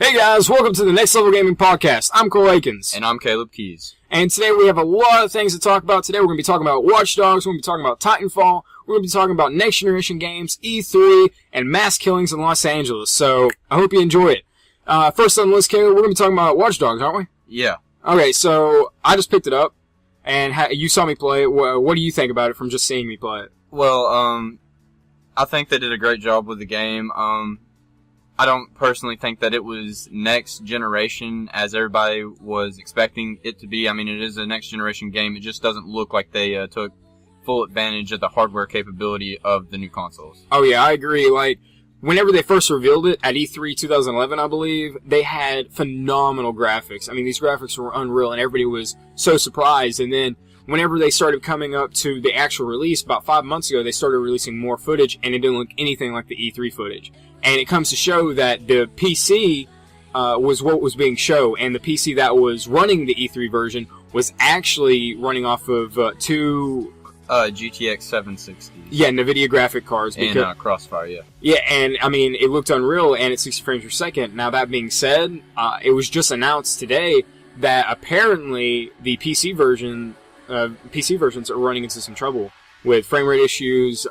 Hey guys, welcome to the Next Level Gaming Podcast. I'm Cole Akins. And I'm Caleb Keys. And today we have a lot of things to talk about. Today we're going to be talking about Watch Dogs, we're going to be talking about Titanfall, we're going to be talking about next generation games, E3, and mass killings in Los Angeles. So, I hope you enjoy it. First on the list, Caleb, we're going to be talking about Watch Dogs, aren't we? Yeah. Okay, so I just picked it up, and you saw me play it. What do you think about it from just seeing me play it? Well, I think they did a great job with the game. I don't personally think that it was next generation as everybody was expecting it to be. I mean, it is a next generation game. It just doesn't look like they took full advantage of the hardware capability of the new consoles. Oh yeah, I agree. Like, whenever they first revealed it at E3 2011, I believe, they had phenomenal graphics. I mean, these graphics were unreal and everybody was so surprised. And then whenever they started coming up to the actual release, about 5 months ago, they started releasing more footage and it didn't look anything like the E3 footage. And it comes to show that the PC was what was being shown, and the PC that was running the E3 version was actually running off of two GTX 760. Yeah, NVIDIA graphic cards. And Crossfire, yeah. Yeah, and I mean, it looked unreal, and at 60 frames per second. Now, that being said, it was just announced today that apparently the PC versions are running into some trouble with frame rate issues,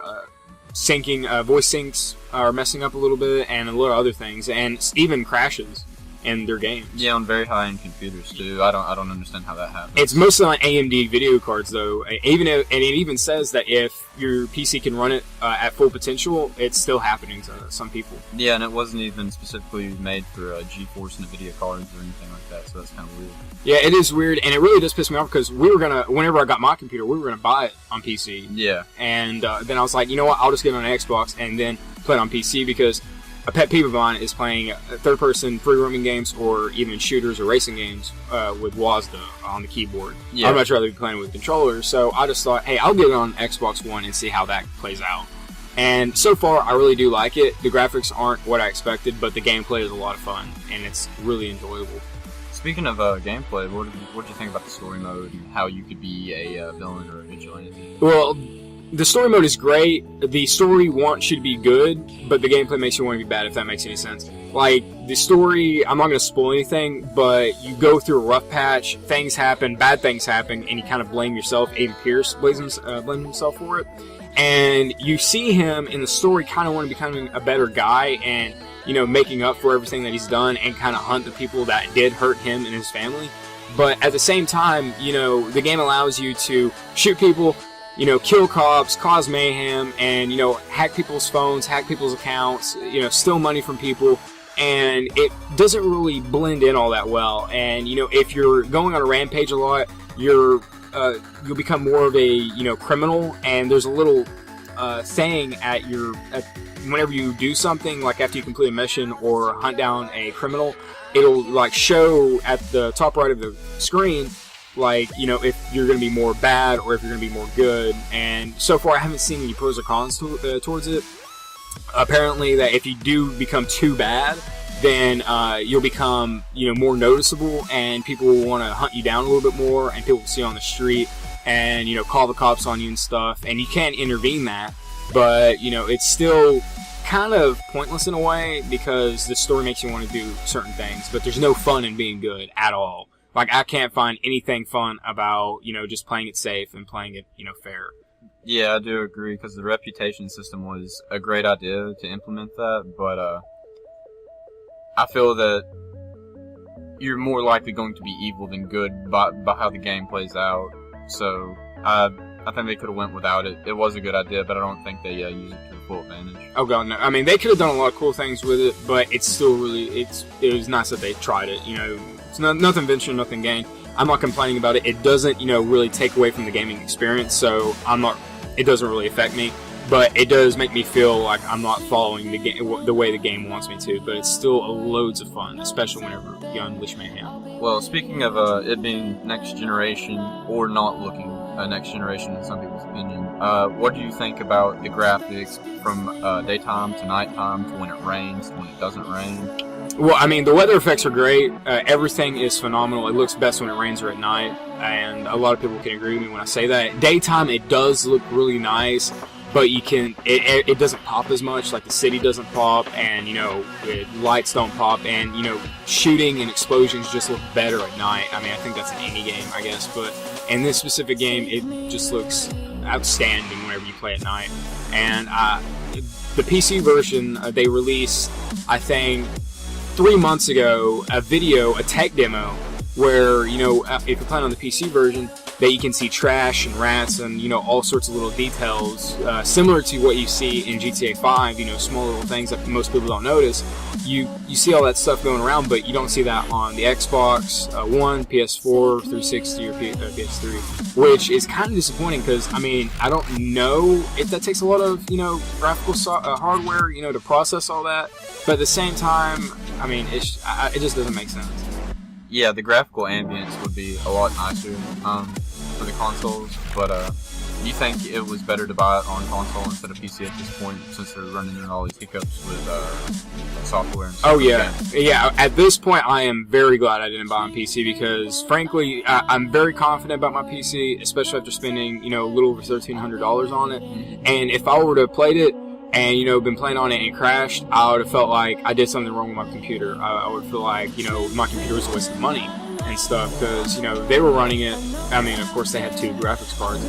syncing, voice syncs are messing up a little bit, and a lot of other things, and even crashes in their games. Yeah, on very high-end computers too. I don't understand how that happens. It's mostly on AMD video cards, though. And it even says that if your PC can run it at full potential, it's still happening to some people. Yeah, and it wasn't even specifically made for GeForce NVIDIA cards or anything like that, so that's kind of weird. Yeah, it is weird, and it really does piss me off because whenever I got my computer, we were gonna buy it on PC. Yeah. And then I was like, you know what? I'll just get it on Xbox and then play it on PC because a pet peeve of mine is playing third-person free-roaming games or even shooters or racing games with WASD on the keyboard. Yeah. I'd much rather be playing with controllers. So I just thought, hey, I'll get it on Xbox One and see how that plays out. And so far, I really do like it. The graphics aren't what I expected, but the gameplay is a lot of fun, and it's really enjoyable. Speaking of gameplay, what did you think about the story mode and how you could be a villain or a vigilante? Well, the story mode is great. The story should be good, but the gameplay makes you want to be bad, if that makes any sense. Like, the story, I'm not going to spoil anything, but you go through a rough patch, things happen, bad things happen, and you kind of blame yourself. Aiden Pierce blames himself for it. And you see him in the story kind of want to become a better guy and, you know, making up for everything that he's done and kind of hunt the people that did hurt him and his family. But at the same time, you know, the game allows you to shoot people, you know, kill cops, cause mayhem, and, you know, hack people's phones, hack people's accounts, you know, steal money from people, and it doesn't really blend in all that well. And, you know, if you're going on a rampage a lot, you'll become more of a, you know, criminal, and there's a little saying whenever you do something, like after you complete a mission or hunt down a criminal, it'll, like, show at the top right of the screen, like, you know, if you're going to be more bad or if you're going to be more good. And so far, I haven't seen any pros or cons towards it. Apparently, that if you do become too bad, then you'll become, you know, more noticeable, and people will want to hunt you down a little bit more, and people will see you on the street and, you know, call the cops on you and stuff. And you can intervene that, but, you know, it's still kind of pointless in a way because the story makes you want to do certain things, but there's no fun in being good at all. Like, I can't find anything fun about, you know, just playing it safe and playing it, you know, fair. Yeah, I do agree, because the reputation system was a great idea to implement that, but I feel that you're more likely going to be evil than good by how the game plays out. So I think they could have went without it. It was a good idea, but I don't think they used it to the full advantage. Oh god, no. I mean, they could have done a lot of cool things with it, but it's still really, it was nice that they tried it, you know. It's nothing ventured, nothing gained. I'm not complaining about it. It doesn't, you know, really take away from the gaming experience, so it doesn't really affect me. But it does make me feel like I'm not following the way the game wants me to. But it's still loads of fun, especially whenever you unleash mayhem. Well, speaking of it being next generation, or not looking next generation in some people's opinion, what do you think about the graphics from daytime to nighttime to when it rains to when it doesn't rain? Well, I mean, the weather effects are great. Everything is phenomenal. It looks best when it rains or at night, and a lot of people can agree with me when I say that. Daytime, it does look really nice. but you can it doesn't pop as much. Like the city doesn't pop, and lights don't pop, and shooting and explosions just look better at night. I mean, I think that's in any game, I guess, but in this specific game, it just looks outstanding whenever you play at night. And the PC version, they released, I think, 3 months ago, a tech demo where, if you're playing on the PC version, that you can see trash and rats and, all sorts of little details, similar to what you see in GTA 5, small little things that most people don't notice. You see all that stuff going around, but you don't see that on the Xbox One, PS4, 360, or PS3, which is kind of disappointing because, I don't know if that takes a lot of, graphical hardware, to process all that, but at the same time, it just doesn't make sense. Yeah, the graphical ambience would be a lot nicer for the consoles, but you think it was better to buy it on console instead of PC at this point, since they're running into all these hiccups with software and stuff? Oh, yeah. Yeah, at this point, I am very glad I didn't buy on PC because, frankly, I'm very confident about my PC, especially after spending, a little over $1,300 on it. And if I were to have played it and, been playing on it and crashed, I would have felt like I did something wrong with my computer. I would feel like, my computer was a waste of money and stuff because, they were running it. Of course, they had 2 graphics cards,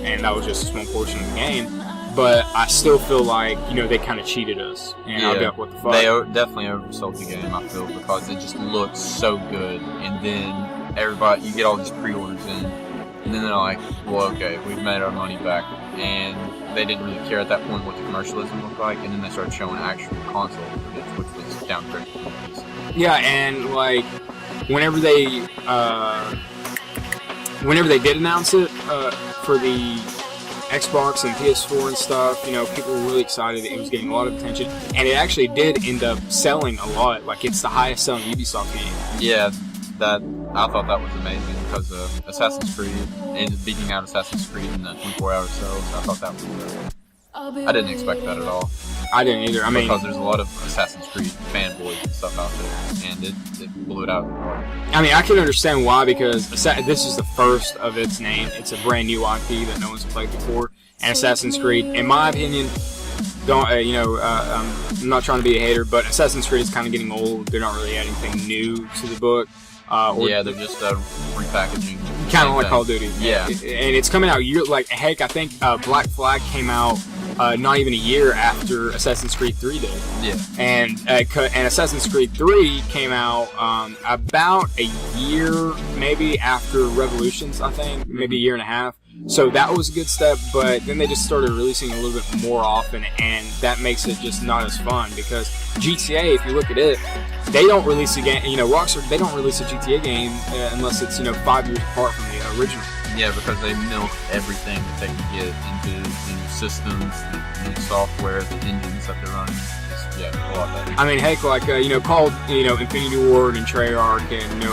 and that was just a small portion of the game. But I still feel like, they kind of cheated us. And I'll be like, what the fuck? They definitely oversold the game, I feel, because it just looks so good. And then you get all these pre-orders in, and then they're like, well, okay, we've made our money back. And they didn't really care at that point what the commercialism looked like, and then they started showing actual console footage, which was downgraded. Yeah, and whenever they did announce it for the Xbox and PS4 and stuff, people were really excited that it was getting a lot of attention, and it actually did end up selling a lot. Like, it's the highest selling Ubisoft game. Yeah, I thought that was amazing because Assassin's Creed ended beating out Assassin's Creed in the 24-hour sales. I thought that was I didn't expect that at all. I didn't either. Because there's a lot of Assassin's Creed fanboys and stuff out there, and it blew it out of the park. I can understand why, because this is the first of its name. It's a brand new IP that no one's played before, and Assassin's Creed, in my opinion, I'm not trying to be a hater, but Assassin's Creed is kind of getting old. They're not really adding anything new to the book. They're just repackaging. Kind of like Call of Duty. Yeah. And it's coming out I think Black Flag came out not even a year after Assassin's Creed 3 did. Yeah. And Assassin's Creed 3 came out about a year maybe after Revolutions, I think. Maybe a year and a half. So that was a good step, but then they just started releasing a little bit more often, and that makes it just not as fun, because GTA, if you look at it, they don't release a game, Rockstar, they don't release a GTA game unless it's, 5 years apart from the original. Yeah, because they milk everything that they can get into the new systems, the new software, the engines that they're running. A lot better. Heck, called, Infinity Ward and Treyarch and,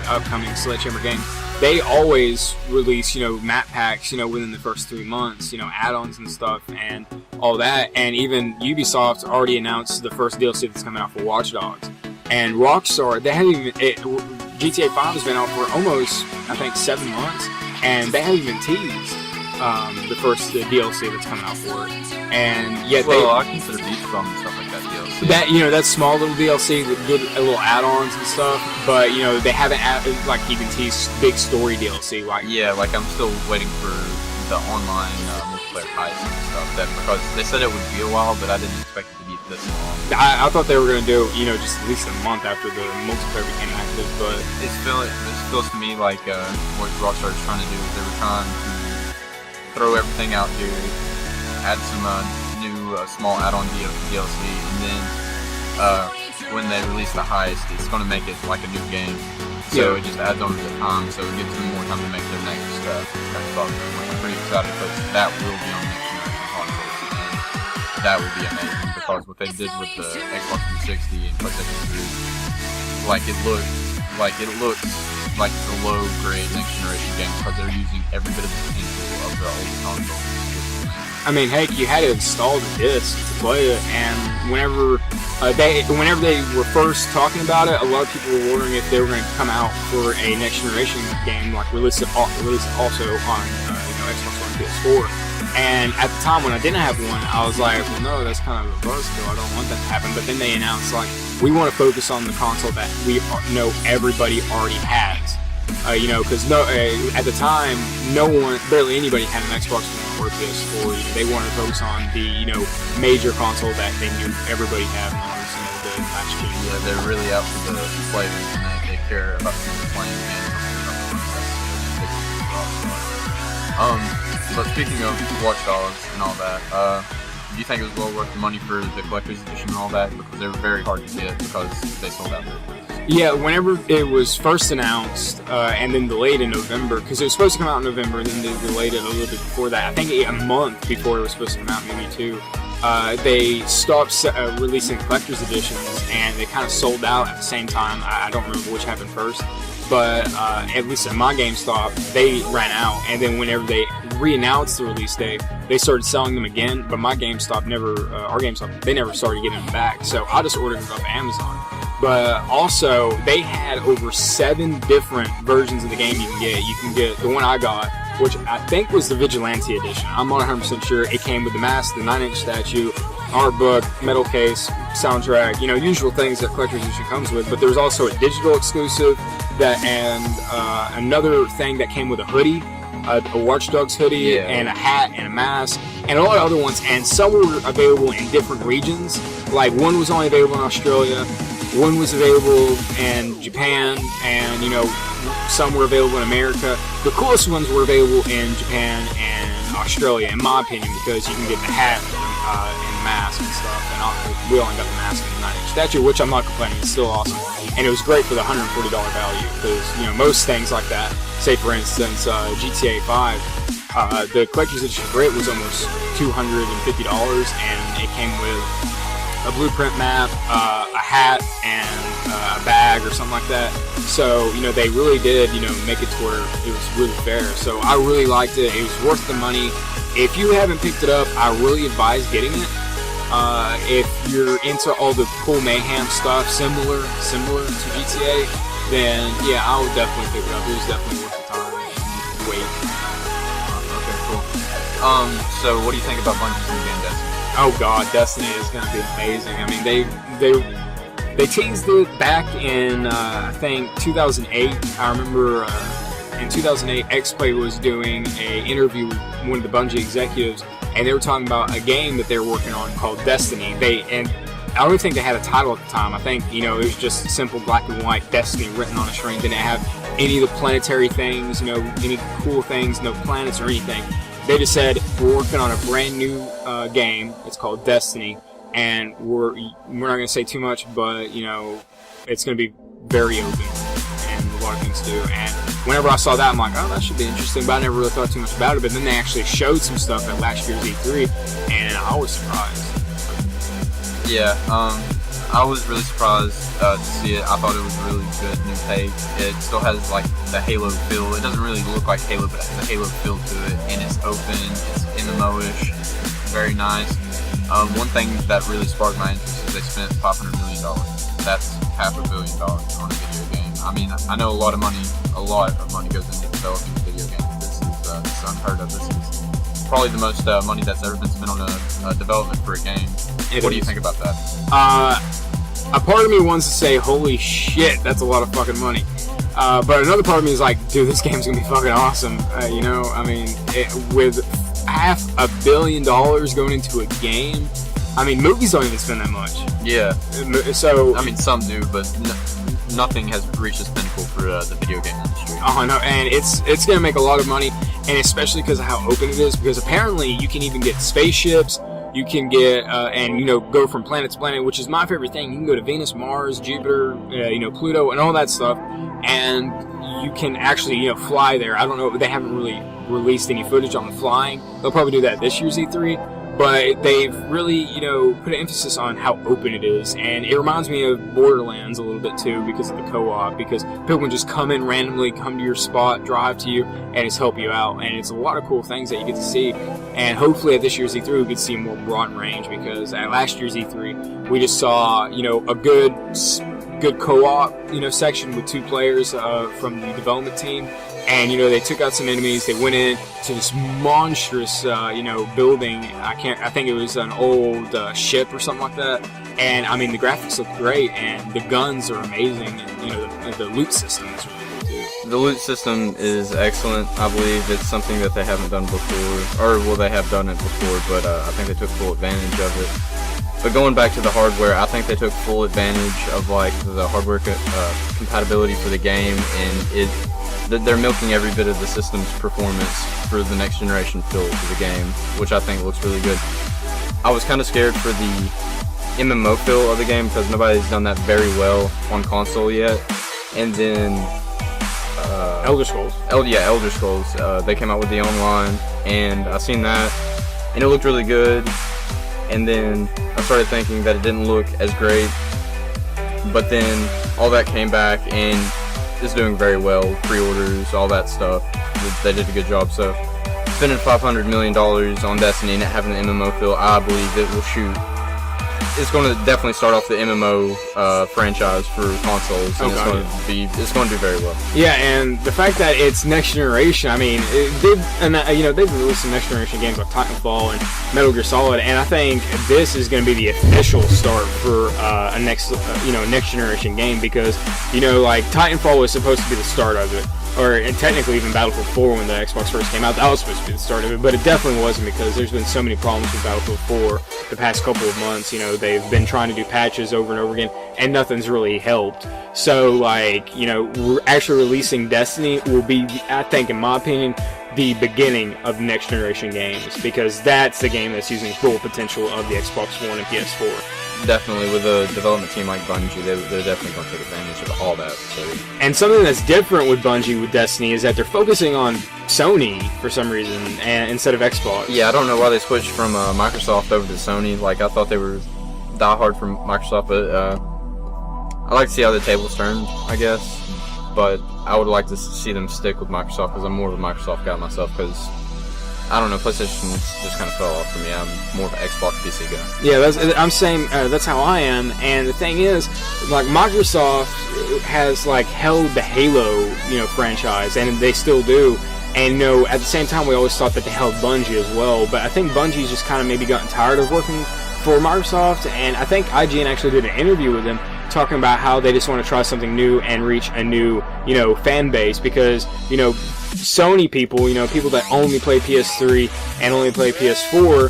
upcoming Sledgehammer games, they always release, map packs, within the first 3 months, add-ons and stuff and all that. And even Ubisoft already announced the first DLC that's coming out for Watch Dogs. And Rockstar, they haven't even, GTA 5 has been out for almost, I think, 7 months, and they haven't even teased the first DLC that's coming out for it. And yet I consider Beach Bum and stuff like that DLC. That small little DLC with good little add-ons and stuff, but they haven't even teased big story DLC. I'm still waiting for the online multiplayer heist and stuff. Because they said it would be a while, but I didn't expect it to be this long. I thought they were going to do just at least a month after the multiplayer became active, but it feels to me like what Rockstar is trying to do is they were trying to throw everything out here, add some new small add-on DLC, and then when they release the heist, it's going to make it like a new game. So it just adds on to the time, so it gives them more time to make their next software. I'm pretty excited because that will be on next generation consoles, and that would be amazing, because what they did with the Xbox 360 and PlayStation 3, it looks like it's a low-grade next generation game, because they're using every bit of the potential of the old console. Heck, you had to install the disc to play it, and whenever they were first talking about it, a lot of people were wondering if they were going to come out for a next generation game, release it also on Xbox One, PS4. And at the time when I didn't have one, I was like, well, no, that's kind of a buzz though. I don't want that to happen. But then they announced, like, we want to focus on the console that we know everybody already has. Because at the time, barely anybody had an Xbox One or PS4. They wanted to focus on the, major console that they knew everybody had in the last gen. Yeah, they're really out for the players, and they care about playing games. But speaking of Watch Dogs and all that, do you think it was well worth the money for the collector's edition and all that? Because they were very hard to get because they sold out very quick. Yeah, whenever it was first announced, and then delayed in November, because it was supposed to come out in November, and then they delayed it a little bit before that. I think a month before it was supposed to come out, maybe 2. They stopped releasing collector's editions, and they kind of sold out at the same time. I don't remember which happened first, but at least at my GameStop, they ran out. And then whenever they re-announced the release date, they started selling them again. But my GameStop they never started getting them back. So I just ordered them off Amazon. But also, they had over 7 different versions of the game you can get. You can get the one I got, which I think was the Vigilante edition. I'm not 100% sure. It came with the mask, the 9-inch statue, art book, metal case, soundtrack, usual things that collector's edition comes with. But there was also a digital exclusive and another thing that came with a hoodie, a Watch Dogs hoodie, and a hat and a mask, and a lot of other ones. And some were available in different regions. Like, one was only available in Australia, one was available in Japan, and some were available in America. The coolest ones were available in Japan and Australia, in my opinion, because you can get the hat and mask and stuff. And we only got the mask and the 9-inch statue, which I'm not complaining. It's still awesome, and it was great for the $140 value, because most things like that. Say for instance, GTA 5, the collector's edition for it was almost $250, and it came with a blueprint map, a hat, and a bag or something like that. So, they really did, make it to where it was really fair. So I really liked it. It was worth the money. If you haven't picked it up, I really advise getting it. If you're into all the cool mayhem stuff, similar to GTA, then yeah, I would definitely pick it up. It was definitely worth the time and wait. Okay, cool. So what do you think about Bungie's new game, Destiny? Oh god, Destiny is going to be amazing. I mean, they teased it back in I think 2008. I remember in 2008, X-Play was doing an interview with one of the Bungie executives, and they were talking about a game that they were working on called Destiny. And I don't even think they had a title at the time. I think it was just simple black and white Destiny written on a screen. They didn't have any of the planetary things, any cool things, no planets or anything. They just said, we're working on a brand new game. It's called Destiny, and we're not going to say too much, but it's going to be very open and a lot of things to do. And whenever I saw that, I'm like, oh, that should be interesting. But I never really thought too much about it. But then they actually showed some stuff at last year's E3, and I was surprised. Yeah, I was really surprised to see it. I thought it was a really good new take. It still has like the Halo feel. It doesn't really look like Halo, but it has a Halo feel to it, and it's open, it's MMO-ish, it's very nice. One thing that really sparked my interest is they spent $500 million. That's $500 million on a video game. I mean, I know a lot of money goes into developing a video game. This is unheard of. This is probably the most money that's ever been spent on a development for a game. What do you think about that? A part of me wants to say, holy shit, that's a lot of fucking money. But another part of me is like, dude, this game's gonna be fucking awesome. I mean, with $500 million going into a game, I mean, movies don't even spend that much. Yeah. So I mean, some do, but nothing has reached this pinnacle for the video game industry. Oh no, and it's gonna make a lot of money, and especially because of how open it is. Because apparently, you can even get spaceships. You can get and go from planet to planet, which is my favorite thing. You can go to Venus, Mars, Jupiter, Pluto, and all that stuff, and you can actually fly there. I don't know, they haven't really released any footage on the flying. They'll probably do that this year's E3, but they've really put an emphasis on how open it is, and it reminds me of Borderlands a little bit too because of the co-op. Because people can just come in randomly, come to your spot, drive to you, and just help you out. And it's a lot of cool things that you get to see. And hopefully at this year's E3 we could see more broad range, because at last year's E3 we just saw a good co-op section with 2 players from the development team, And, they took out some enemies. They went in to this monstrous, building. I think it was an old ship or something like that. And, the graphics look great, and the guns are amazing, and, the loot system is really good, too. The loot system is excellent. I believe it's something that they haven't done before, or, well, they have done it before, but I think they took full advantage of it. But going back to the hardware, I think they took full advantage of, the hardware compatibility for the game, and they're milking every bit of the system's performance for the next generation feel to the game, which I think looks really good. I was kind of scared for the MMO feel of the game because nobody's done that very well on console yet. And then Elder Scrolls. Elder Scrolls. They came out with the online, and I seen that, and it looked really good. And then I started thinking that it didn't look as great, but then all that came back and it's doing very well. Pre-orders, all that stuff. They did a good job. So spending $500 million on Destiny and having the MMO feel, I believe it will shoot. It's going to definitely start off the MMO franchise for consoles, and it's going to do very well. Yeah, and the fact that it's next generation, they've released some next generation games like Titanfall and Metal Gear Solid, and I think this is going to be the official start for a next generation game because Titanfall was supposed to be the start of it. And technically even Battlefield 4 when the Xbox first came out, that was supposed to be the start of it, but it definitely wasn't because there's been so many problems with Battlefield 4 the past couple of months. They've been trying to do patches over and over again, and nothing's really helped. So, actually releasing Destiny will be, I think, in my opinion, the beginning of next generation games because that's the game that's using full potential of the Xbox One and PS4. Definitely, with a development team like Bungie, they're definitely going to take advantage of all that. So. And something that's different with Bungie with Destiny is that they're focusing on Sony for some reason and instead of Xbox. Yeah, I don't know why they switched from Microsoft over to Sony. I thought they were diehard from Microsoft, but I like to see how the tables turned, I guess. But I would like to see them stick with Microsoft because I'm more of a Microsoft guy myself because I don't know, PlayStation just kind of fell off for me. I'm more of an Xbox PC guy. Yeah, I'm saying that's how I am. And the thing is, Microsoft has held the Halo, franchise, and they still do. And at the same time, we always thought that they held Bungie as well. But I think Bungie's just kind of maybe gotten tired of working for Microsoft. And I think IGN actually did an interview with them talking about how they just want to try something new and reach a new, fan base because, Sony people, people that only play PS3 and only play PS4,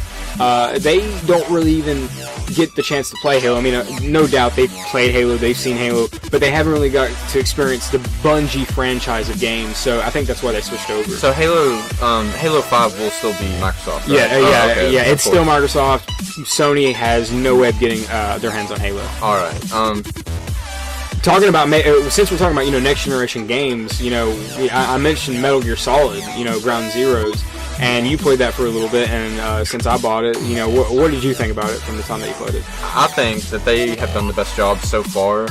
they don't really even get the chance to play Halo. No doubt they've played Halo, they've seen Halo, but they haven't really got to experience the Bungie franchise of games, so I think that's why they switched over. So Halo 5 will still be Microsoft, right? Yeah, it's still Microsoft. Sony has no way of getting their hands on Halo. Alright, Talking about, since we're talking about, next generation games, I mentioned Metal Gear Solid, Ground Zeroes, and you played that for a little bit, and since I bought it, what did you think about it from the time that you played it? I think that they have done the best job so far,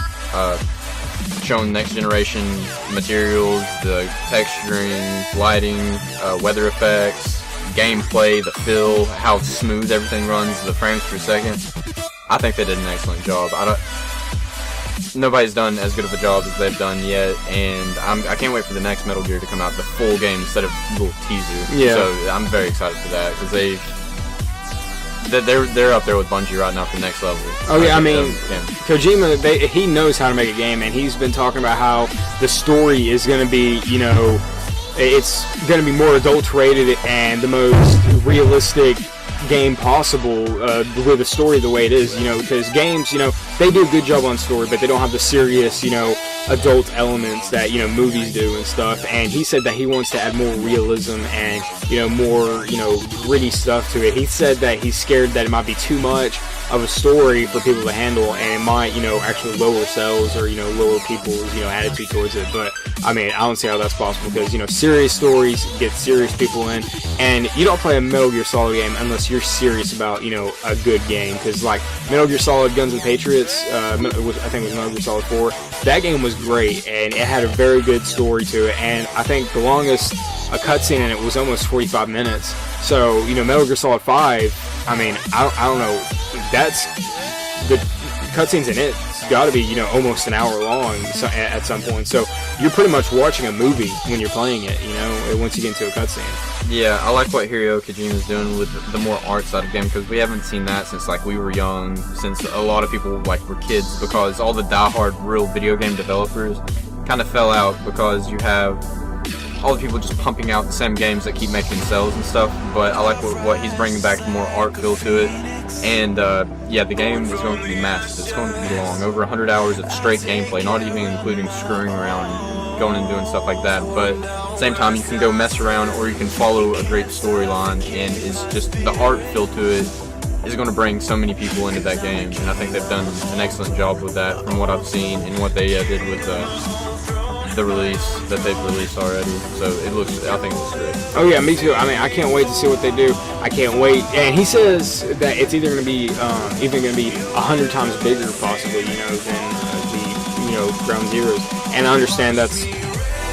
showing next generation materials, the texturing, lighting, weather effects, gameplay, the feel, how smooth everything runs, the frames per second. I think they did an excellent job. Nobody's done as good of a job as they've done yet, and I can't wait for the next Metal Gear to come out, the full game instead of a little teaser. Yeah. So I'm very excited for that because they're up there with Bungie right now for the next level. Oh yeah, Kojima, he knows how to make a game, and he's been talking about how the story is going to be, it's going to be more adult-rated and the most realistic game possible with the story the way it is, because games, they do a good job on story, but they don't have the serious, adult elements that, movies do and stuff. And he said that he wants to add more realism and, more, gritty stuff to it. He said that he's scared that it might be too much of a story for people to handle, and it might, actually lower sales or, lower people's, attitude towards it. But, I don't see how that's possible because, serious stories get serious people in, and you don't play a Metal Gear Solid game unless you're serious about, a good game. Because, Metal Gear Solid Guns and Patriots, I think it was Metal Gear Solid 4, that game was great, and it had a very good story to it, and I think the longest a cutscene in it was almost 45 minutes. So, Metal Gear Solid 5, I don't know, that's cutscenes in it's got to be, you know, almost an hour long at some point. So you're pretty much watching a movie when you're playing it, you know, once you get into a cutscene. Yeah, I like what Hideo Kojima's doing with the more art side of the game, because we haven't seen that since, like, we were young, since a lot of people, like, were kids, because all the diehard real video game developers kind of fell out because you have all the people just pumping out the same games that keep making sales and stuff. But I like what he's bringing back, the more art feel to it. And yeah, the game is going to be massive. It's going to be long, over 100 hours of straight gameplay, not even including screwing around and going and doing stuff like that. But at the same time, you can go mess around, or you can follow a great storyline, and it's just the art feel to it is going to bring so many people into that game. And I think they've done an excellent job with that from what I've seen and what they did with the release that they've released already. So I think it looks great. Oh yeah, me too. I mean, I can't wait to see what they do. I can't wait. And he says that it's either going to be 100 times bigger, possibly, you know, than the Ground Zeroes. And I understand that's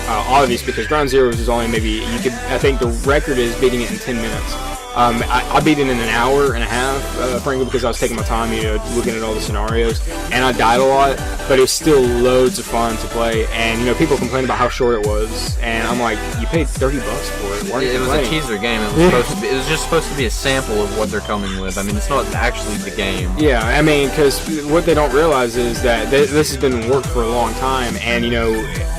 obvious, because Ground Zeroes is only I think the record is beating it in 10 minutes. I beat it in an hour and a half, frankly, because I was taking my time, you know, looking at all the scenarios, and I died a lot, but it was still loads of fun to play. And, you know, people complain about how short it was, and I'm like, you paid $30 for it. Why are you It was playing? a teaser game. It was just supposed to be a sample of what they're coming with. I mean, it's not actually the game. Yeah, I mean, because what they don't realize is that this has been in work for a long time, and, you know,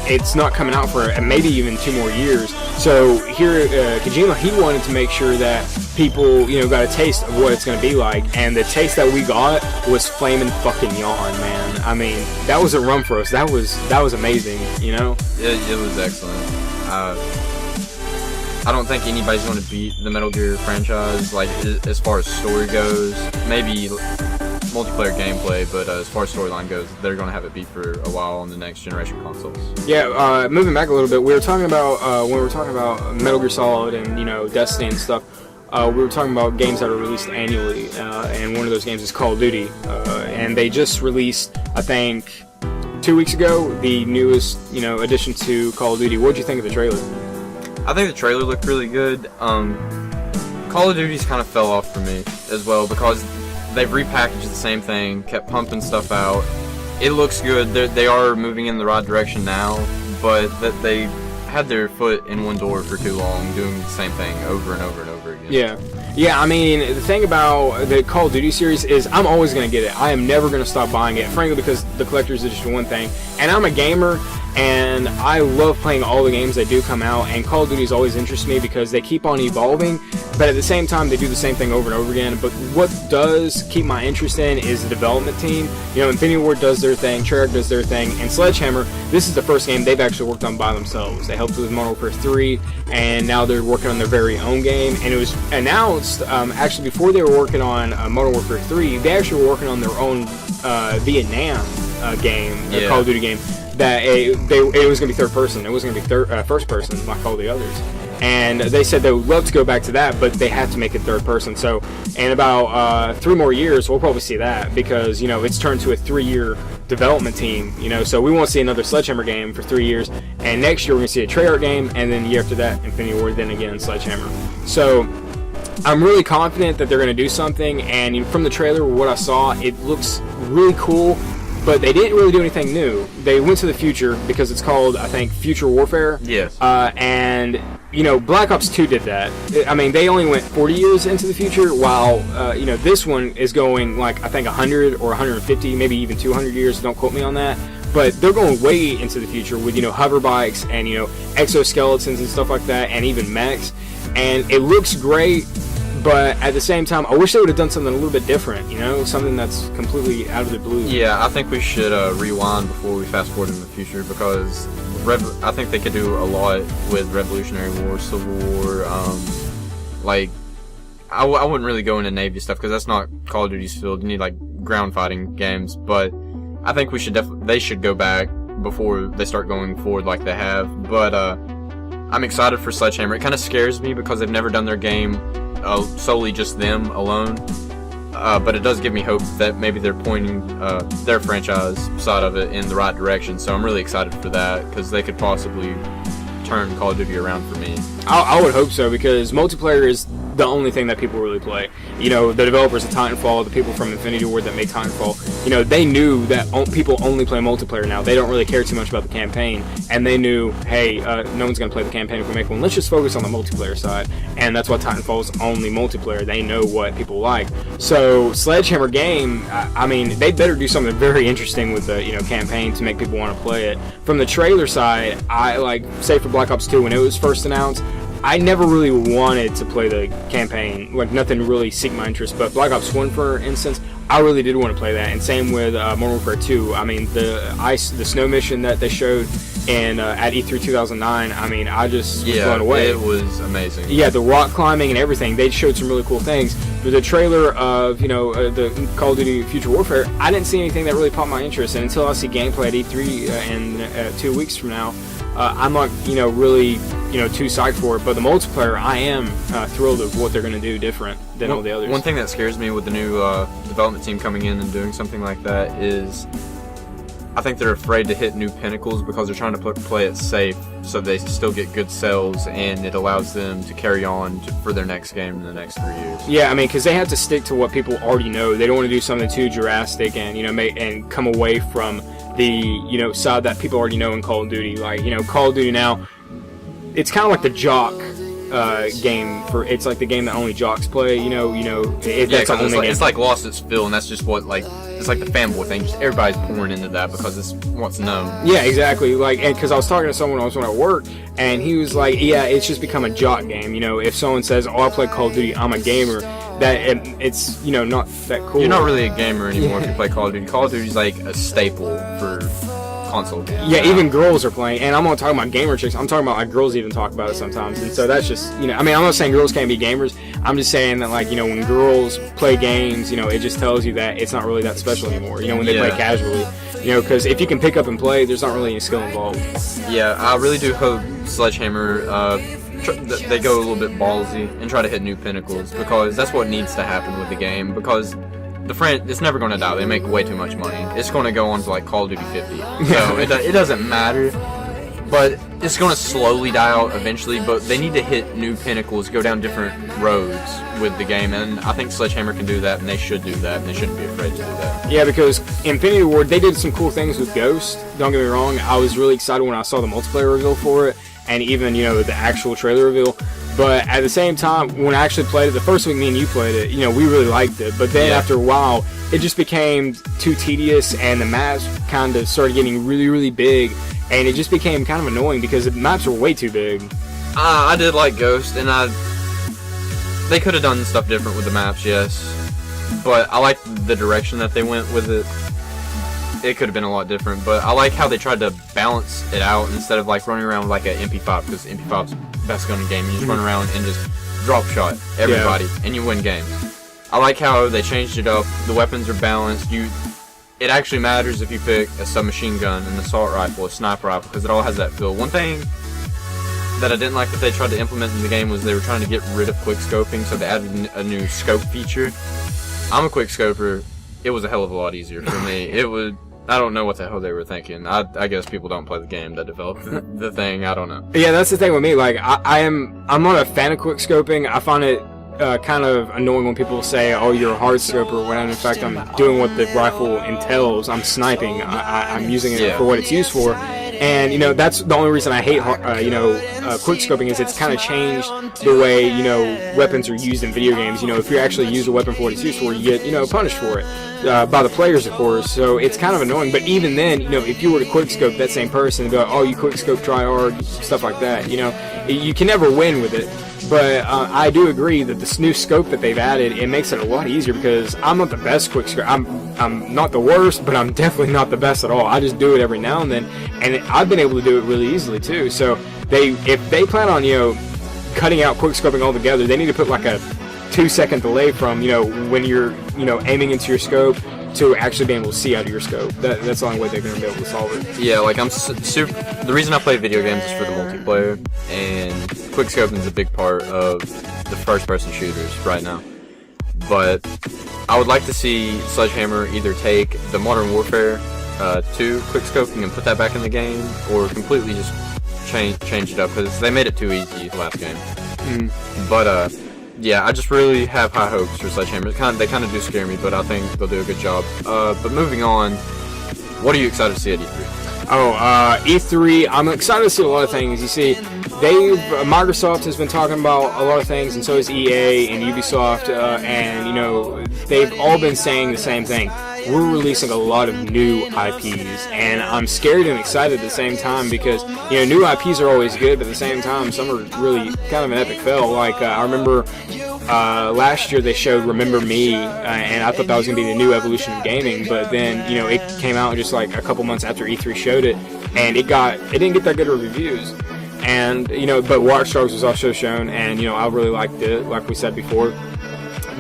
it's not coming out for maybe even 2 more years. So here, Kojima, he wanted to make sure that people, you know, got a taste of what it's going to be like, and the taste that we got was flaming fucking yawn, man. I mean, that was a run for us. That was amazing, you know? It was excellent. I don't think anybody's going to beat the Metal Gear franchise, like, as far as story goes. Maybe multiplayer gameplay, but as far as storyline goes, they're going to have it beat for a while on the next generation consoles. Yeah, moving back a little bit, we were talking about, when we were talking about Metal Gear Solid and, you know, Destiny and stuff, we were talking about games that are released annually, and one of those games is Call of Duty, and they just released, I think, 2 weeks ago, the newest, you know, addition to Call of Duty. What did you think of the trailer? I think the trailer looked really good. Call of Duty's kind of fell off for me as well, because they've repackaged the same thing, kept pumping stuff out. It looks good. They are moving in the right direction now, but that they had their foot in one door for too long, doing the same thing over and over and over again. Yeah, I mean, the thing about the Call of Duty series is I'm always going to get it. I am never going to stop buying it, frankly, because the collector's edition, one thing, and I'm a gamer, and I love playing all the games that do come out, and Call of Duty has always interested me because they keep on evolving, but at the same time they do the same thing over and over again. But what does keep my interest in is the development team. You know, Infinity Ward does their thing, Treyarch does their thing, and Sledgehammer, this is the first game they've actually worked on by themselves. They helped with Modern Warfare 3, and now they're working on their very own game, and it was announced, actually before they were working on Modern Warfare 3, they actually were working on their own Vietnam game, Call of Duty game, that it was going to be third person. It wasn't going to be first person like all the others. And they said they would love to go back to that, but they had to make it third person. So in about 3 more years, we'll probably see that, because, you know, it's turned to a 3-year development team. You know, so we won't see another Sledgehammer game for 3 years. And next year we're going to see a Treyarch game, and then the year after that, Infinity Ward, then again Sledgehammer. So I'm really confident that they're going to do something. And from the trailer, what I saw, it looks really cool. But they didn't really do anything new. They went to the future, because it's called, I think, Future Warfare. Yes. And, you know, Black Ops 2 did that. I mean, they only went 40 years into the future, while, you know, this one is going, like, I think 100 or 150, maybe even 200 years. Don't quote me on that. But they're going way into the future with, you know, hover bikes and, you know, exoskeletons and stuff like that, and even mechs. And it looks great. But at the same time, I wish they would have done something a little bit different, you know? Something that's completely out of the blue. Yeah, I think we should rewind before we fast forward in the future, because I think they could do a lot with Revolutionary War, Civil War. Like, I wouldn't really go into Navy stuff, because that's not Call of Duty's field. You need, like, ground fighting games. But I think they should go back before they start going forward like they have. But I'm excited for Sledgehammer. It kind of scares me, because they've never done their game solely just them alone, but it does give me hope that maybe they're pointing their franchise side of it in the right direction. So I'm really excited for that, because they could possibly turn Call of Duty around for me. I would hope so, because multiplayer is the only thing that people really play. You know, the developers of Titanfall, the people from Infinity Ward that make Titanfall, you know, they knew that people only play multiplayer now. They don't really care too much about the campaign, and they knew, hey, no one's going to play the campaign if we make one. Let's just focus on the multiplayer side, and that's why Titanfall's only multiplayer. They know what people like. So Sledgehammer game, I mean, they better do something very interesting with the, you know, campaign to make people want to play it. From the trailer side, I like, say for Black Ops 2 when it was first announced, I never really wanted to play the campaign, like nothing really piqued my interest, but Black Ops 1, for instance, I really did want to play that, and same with Modern Warfare 2. I mean, the snow mission that they showed at E3 2009, I mean, I just was blown away. It was amazing. Yeah, the rock climbing and everything, they showed some really cool things. But the trailer of, you know, the Call of Duty Future Warfare, I didn't see anything that really caught my interest, and until I see gameplay at E3 in 2 weeks from now, I'm not, you know, really, you know, too psyched for it. But the multiplayer, I am thrilled of what they're going to do different than all the others. One thing that scares me with the new development team coming in and doing something like that is I think they're afraid to hit new pinnacles because they're trying to play it safe so they still get good sales and it allows them to carry on for their next game in the next 3 years. Yeah, I mean, because they have to stick to what people already know. They don't want to do something too drastic and, you know, and come away from the, you know, side that people already know in Call of Duty. Like, you know, Call of Duty now, it's kind of like the jock game for, it's like the game that only jocks play, it's like lost its fill, and that's just what, like, it's like the fanboy thing. Just everybody's pouring into that because it's what's known. Yeah, exactly. Like, and because I was talking to someone else when I work, and he was like, yeah, it's just become a jock game. You know, if someone says, oh, I play Call of Duty, I'm a gamer, that it's, you know, not that cool. You're not really a gamer anymore if you play Call of Duty. Call of Duty's like a staple for console games. Yeah, even girls are playing, and I'm not talking about gamer chicks, I'm talking about, like, girls even talk about it sometimes, and so that's just, you know, I mean, I'm not saying girls can't be gamers, I'm just saying that, like, you know, when girls play games, you know, it just tells you that it's not really that special anymore, you know, when they play casually, you know, because if you can pick up and play, there's not really any skill involved. Yeah, I really do hope Sledgehammer, they go a little bit ballsy and try to hit new pinnacles, because that's what needs to happen with the game, because it's never going to die. They make way too much money. It's going to go on to like Call of Duty 50. So it doesn't matter. But it's going to slowly die out eventually. But they need to hit new pinnacles, go down different roads with the game. And I think Sledgehammer can do that, and they should do that. And they shouldn't be afraid to do that. Yeah, because Infinity Ward, they did some cool things with Ghost. Don't get me wrong. I was really excited when I saw the multiplayer reveal for it. And even, you know, the actual trailer reveal. But at the same time, when I actually played it, the first week me and you played it, you know, we really liked it. But then after a while, it just became too tedious, and the maps kind of started getting really, really big, and it just became kind of annoying because the maps were way too big. I did like Ghost, and they could have done stuff different with the maps, yes. But I like the direction that they went with it. It could have been a lot different, but I like how they tried to balance it out instead of like running around with like an MP5, because MP5's best gun in the game. You just run around and just drop shot everybody, and you win games. I like how they changed it up. The weapons are balanced. It actually matters if you pick a submachine gun, an assault rifle, a sniper rifle, because it all has that feel. One thing that I didn't like that they tried to implement in the game was they were trying to get rid of quick scoping, so they added a new scope feature. I'm a quick scoper. It was a hell of a lot easier for me. I don't know what the hell they were thinking. I guess people don't play the game that developed the thing. I don't know. Yeah, that's the thing with me. Like, I'm not a fan of quick scoping. I find it kind of annoying when people say, "Oh, you're a hard scoper," when in fact I'm doing what the rifle entails. I'm sniping. I'm using it for what it's used for. And, you know, that's the only reason I hate, quick scoping is it's kind of changed the way, you know, weapons are used in video games. You know, if you actually use a weapon for what it's used for, you get, you know, punished for it by the players, of course. So it's kind of annoying. But even then, you know, if you were to quick scope that same person and be like, oh, you quick scope, try hard, stuff like that, you know, you can never win with it. But I do agree that this new scope that they've added, it makes it a lot easier, because I'm not the best quick scope. I'm not the worst, but I'm definitely not the best at all. I just do it every now and then, and I've been able to do it really easily too. So if they plan on, you know, cutting out quick scoping altogether, they need to put like a 2-second delay from, you know, when you're, you know, aiming into your scope to actually being able to see out of your scope. That's the only way they're going to be able to solve it. Yeah, like the reason I play video games is for the multiplayer, and quickscoping is a big part of the first-person shooters right now. But I would like to see Sledgehammer either take the Modern Warfare 2 quickscoping and put that back in the game, or completely just change it up, because they made it too easy last game. But Yeah, I just really have high hopes for Sledgehammer. They kind of do scare me, but I think they'll do a good job. But moving on, what are you excited to see at E3? E3, I'm excited to see a lot of things. You see, Microsoft has been talking about a lot of things, and so is EA and Ubisoft, and, you know, they've all been saying the same thing. We're releasing a lot of new IPs, and I'm scared and excited at the same time because, you know, new IPs are always good, but at the same time, some are really kind of an epic fail. Like, I remember last year they showed Remember Me, and I thought that was going to be the new evolution of gaming, but then, you know, it came out just like a couple months after E3 showed it, and it didn't get that good of reviews. And, you know, but Watch Dogs was also shown, and, you know, I really liked it, like we said before.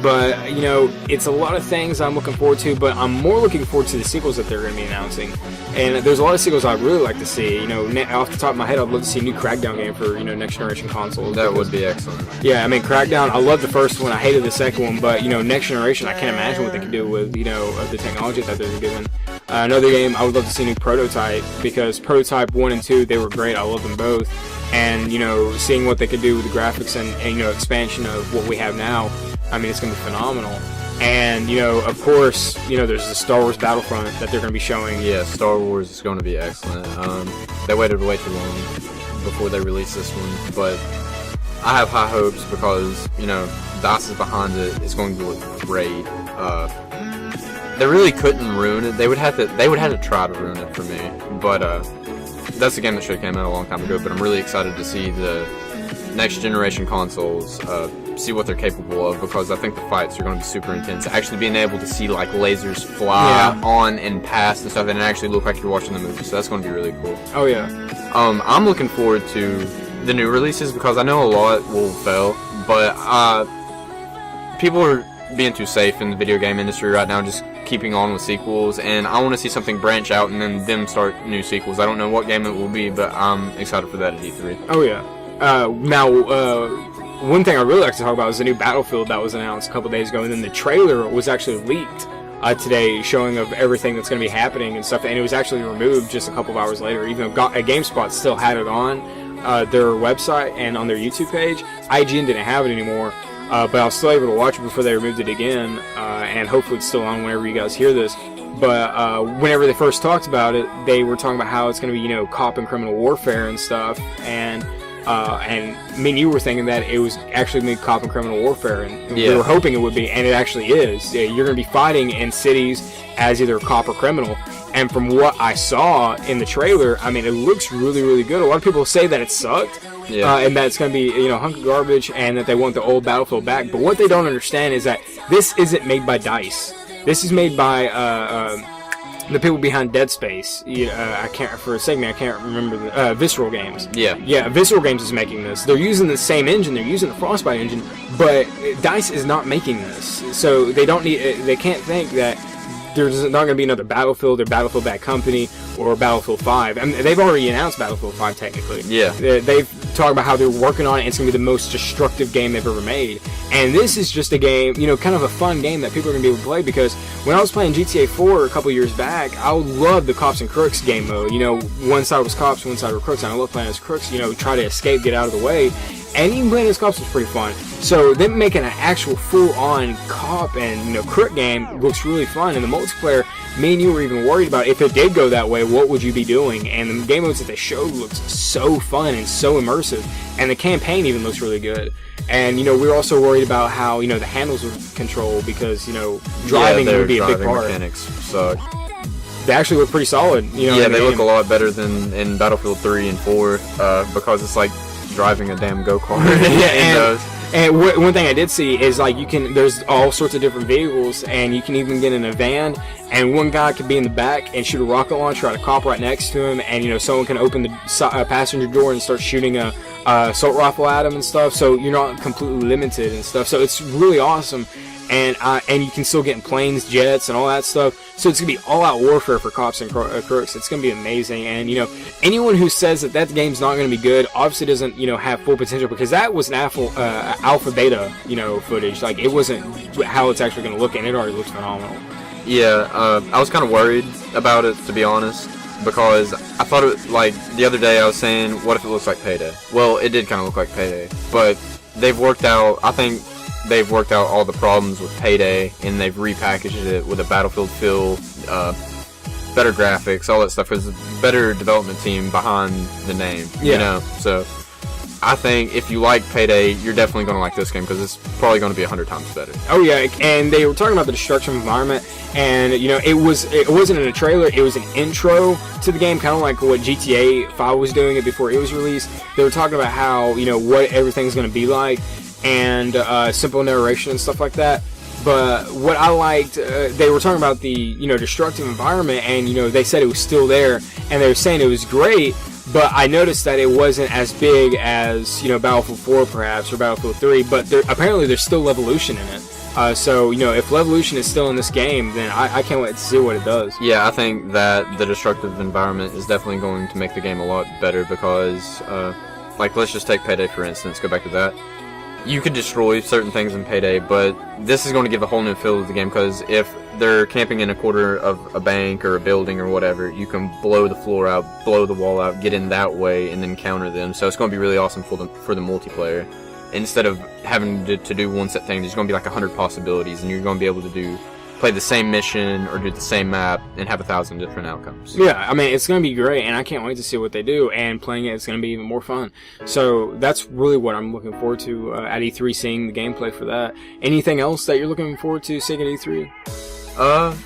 But, you know, it's a lot of things I'm looking forward to, but I'm more looking forward to the sequels that they're going to be announcing. And there's a lot of sequels I'd really like to see. You know, off the top of my head, I'd love to see a new Crackdown game for, you know, next generation consoles. That would be excellent. Yeah, I mean, Crackdown, I love the first one. I hated the second one, but, you know, next generation, I can't imagine what they can do with, you know, the technology that they're given. Another game, I would love to see a new Prototype, because Prototype 1 and 2, they were great. I love them both. And, you know, seeing what they could do with the graphics and, you know, expansion of what we have now, I mean, it's going to be phenomenal. And, you know, of course, you know, there's the Star Wars Battlefront that they're going to be showing. Yeah, Star Wars is going to be excellent. They waited way too long before they released this one, but I have high hopes because, you know, DICE is behind it. It's going to look great. They really couldn't ruin it. They would have to try to ruin it for me. But that's a game that should have came out a long time ago. But I'm really excited to see the next generation consoles, see what they're capable of, because I think the fights are going to be super intense. Actually being able to see like lasers fly on and past and stuff, and it actually look like you're watching the movie. So that's going to be really cool. Oh yeah. I'm looking forward to the new releases because I know a lot will fail, but people are being too safe in the video game industry right now, just keeping on with sequels, and I want to see something branch out and then them start new sequels. I don't know what game it will be, but I'm excited for that at E3. Oh yeah. One thing I really like to talk about is the new Battlefield that was announced a couple days ago, and then the trailer was actually leaked today, showing of everything that's going to be happening and stuff, and it was actually removed just a couple of hours later, even though GameSpot still had it on their website and on their YouTube page. IGN didn't have it anymore, but I was still able to watch it before they removed it again, and hopefully it's still on whenever you guys hear this. But whenever they first talked about it, they were talking about how it's going to be, you know, cop and criminal warfare and stuff, and me and you were thinking that it was actually going to be cop and criminal warfare, and we were hoping it would be, and it actually is. You're going to be fighting in cities as either a cop or criminal, and from what I saw in the trailer, I mean, it looks really, really good. A lot of people say that it sucked, and that it's going to be, you know, hunk of garbage, and that they want the old Battlefield back, but what they don't understand is that this isn't made by DICE. This is made by the people behind Dead Space. I can't remember the Visceral Games. Yeah, Visceral Games is making this. They're using the same engine. They're using the Frostbite engine, but DICE is not making this. So they don't need. They can't think that there's not going to be another Battlefield or Battlefield Bad Company or Battlefield 5. I mean, they've already announced Battlefield 5 technically. Yeah. They've talked about how they're working on it, and it's going to be the most destructive game they've ever made. And this is just a game, you know, kind of a fun game that people are going to be able to play, because when I was playing GTA 4 a couple years back, I loved the Cops and Crooks game mode. You know, one side was cops, one side were crooks, and I love playing as crooks, you know, try to escape, get out of the way. And even playing as cops was pretty fun. So them making an actual full-on cop and, you know, crook game looks really fun. And the multiplayer, me and you were even worried about if it did go that way, what would you be doing? And the game modes that they showed looks so fun and so immersive. And the campaign even looks really good. And, you know, we were also worried about how, you know, the handles would control, because, you you know, driving would be a big part. Mechanics suck. They actually look pretty solid. You know, yeah, they look a lot better than in Battlefield 3 and 4, because it's like driving a damn go-kart. And one thing I did see is, like, there's all sorts of different vehicles, and you can even get in a van, and one guy could be in the back and shoot a rocket launcher at a cop right next to him, and, you know, someone can open the passenger door and start shooting a assault rifle at him and stuff, so you're not completely limited and stuff. So it's really awesome. And you can still get in planes, jets, and all that stuff. So it's going to be all-out warfare for cops and crooks. It's going to be amazing. And, you know, anyone who says that game's not going to be good obviously doesn't, you know, have full potential, because that was an alpha beta, you know, footage. Like, it wasn't how it's actually going to look, and it already looks phenomenal. Yeah, I was kind of worried about it, to be honest, because I thought it, like, the other day I was saying, what if it looks like Payday? Well, it did kind of look like Payday, but they've worked out, I think, they've worked out all the problems with Payday, and they've repackaged it with a Battlefield feel, better graphics, all that stuff. There's a better development team behind the name, you know? So I think if you like Payday, you're definitely going to like this game because it's probably going to be 100 times better. Oh yeah, and they were talking about the destruction environment, and you know it wasn't in a trailer, it was an intro to the game, kind of like what GTA 5 was doing it before it was released. They were talking about how, you know, what everything's going to be like, and simple narration and stuff like that. But what I liked, they were talking about the, you know, destructive environment, and you know they said it was still there, and they were saying it was great. But I noticed that it wasn't as big as, you know, Battlefield 4 perhaps, or Battlefield 3, but apparently there's still Levolution in it. So, you know, if Levolution is still in this game, then I can't wait to see what it does. Yeah, I think that the destructive environment is definitely going to make the game a lot better because, like, let's just take Payday, for instance, go back to that. You could destroy certain things in Payday, but this is going to give a whole new feel to the game because if they're camping in a corner of a bank or a building or whatever, you can blow the floor out, blow the wall out, get in that way, and then counter them. So it's going to be really awesome for the multiplayer. Instead of having to do one set thing, there's going to be like 100 possibilities, and you're going to be able to play the same mission or do the same map and have 1,000 different outcomes. Yeah, I mean, it's going to be great, and I can't wait to see what they do, and playing it's going to be even more fun. So that's really what I'm looking forward to at E3, seeing the gameplay for that. Anything else that you're looking forward to seeing at E3? I'm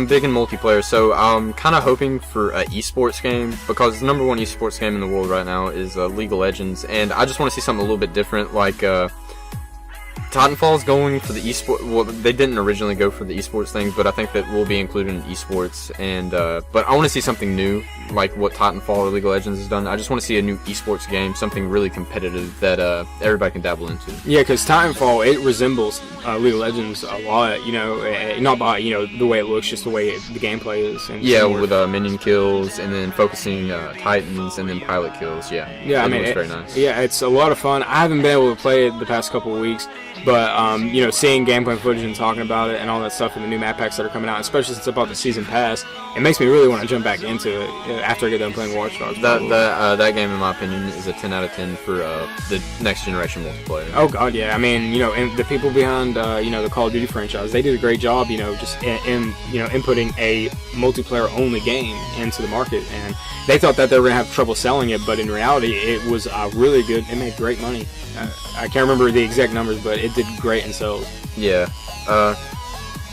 big in multiplayer, so I'm kind of hoping for an esports game, because the number one esports game in the world right now is League of Legends, and I just want to see something a little bit different, like, Titanfall's going for the esports. Well, they didn't originally go for the esports thing, but I think that will be included in esports. And but I want to see something new, like what Titanfall or League of Legends has done. I just want to see a new esports game, something really competitive that everybody can dabble into. Yeah, because Titanfall, it resembles League of Legends a lot. You know, not by, you know, the way it looks, just the way the gameplay is. And yeah, with minion kills and then focusing Titans and then pilot kills. Yeah, yeah, I mean, it's very nice. Yeah, it's a lot of fun. I haven't been able to play it the past couple of weeks. But, you know, seeing gameplay footage and talking about it and all that stuff and the new map packs that are coming out, especially since it's about the season pass, it makes me really want to jump back into it after I get done playing Watch Dogs. That game, in my opinion, is a 10 out of 10 for the next generation multiplayer. Oh, God, yeah. I mean, you know, and the people behind, you know, the Call of Duty franchise, they did a great job, you know, just inputting a multiplayer-only game into the market. And they thought that they were going to have trouble selling it, but in reality, it was really good. It made great money. I can't remember the exact numbers, but it did great in sales. Yeah.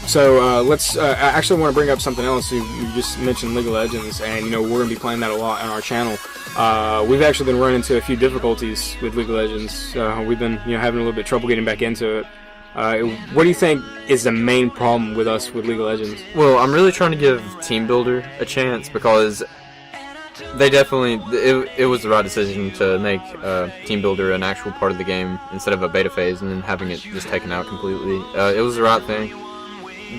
So let's. I actually want to bring up something else. You just mentioned League of Legends, and you know we're going to be playing that a lot on our channel. We've actually been running into a few difficulties with League of Legends. We've been, you know, having a little bit of trouble getting back into it. What do you think is the main problem with us with League of Legends? Well, I'm really trying to give Team Builder a chance because they definitely, it was the right decision to make Team Builder an actual part of the game instead of a beta phase and then having it just taken out completely. It was the right thing,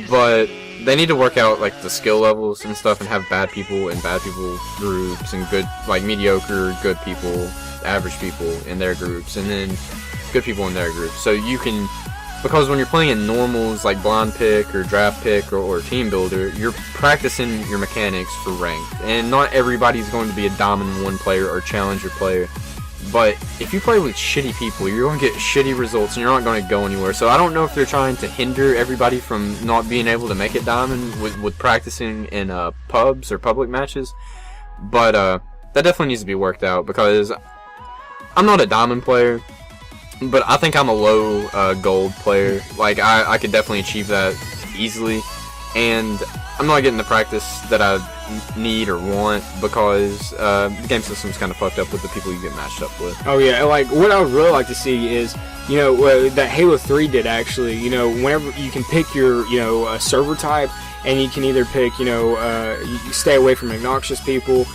but they need to work out like the skill levels and stuff and have bad people in bad people groups and good, like mediocre good people, average people in their groups, and then good people in their groups. So you can, because when you're playing in normals like blind pick or draft pick or team builder, you're practicing your mechanics for ranked. And not everybody's going to be a Diamond 1 player or Challenger player. But if you play with shitty people, you're going to get shitty results and you're not going to go anywhere. So I don't know if they're trying to hinder everybody from not being able to make it Diamond with practicing in pubs or public matches. But that definitely needs to be worked out because I'm not a Diamond player. But I think I'm a low gold player. Like, I could definitely achieve that easily. And I'm not getting the practice that I need or want because the game system's kind of fucked up with the people you get matched up with. Oh, yeah. Like, what I would really like to see is, you know, that Halo 3 did actually, you know, whenever you can pick your, you know, server type, and you can either pick, you know, you stay away from obnoxious people,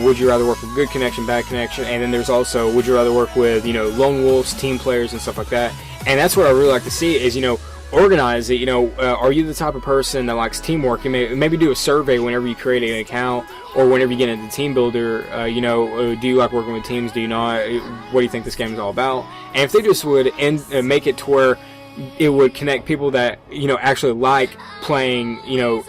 would you rather work with good connection, bad connection, and then there's also, would you rather work with, you know, lone wolves, team players, and stuff like that. And that's what I really like to see is, you know, organize it. You know, are you the type of person that likes teamwork? You maybe do a survey whenever you create an account or whenever you get into Team Builder. You know, do you like working with teams? Do you not? What do you think this game is all about? And if they just would make it to where it would connect people that, actually like playing,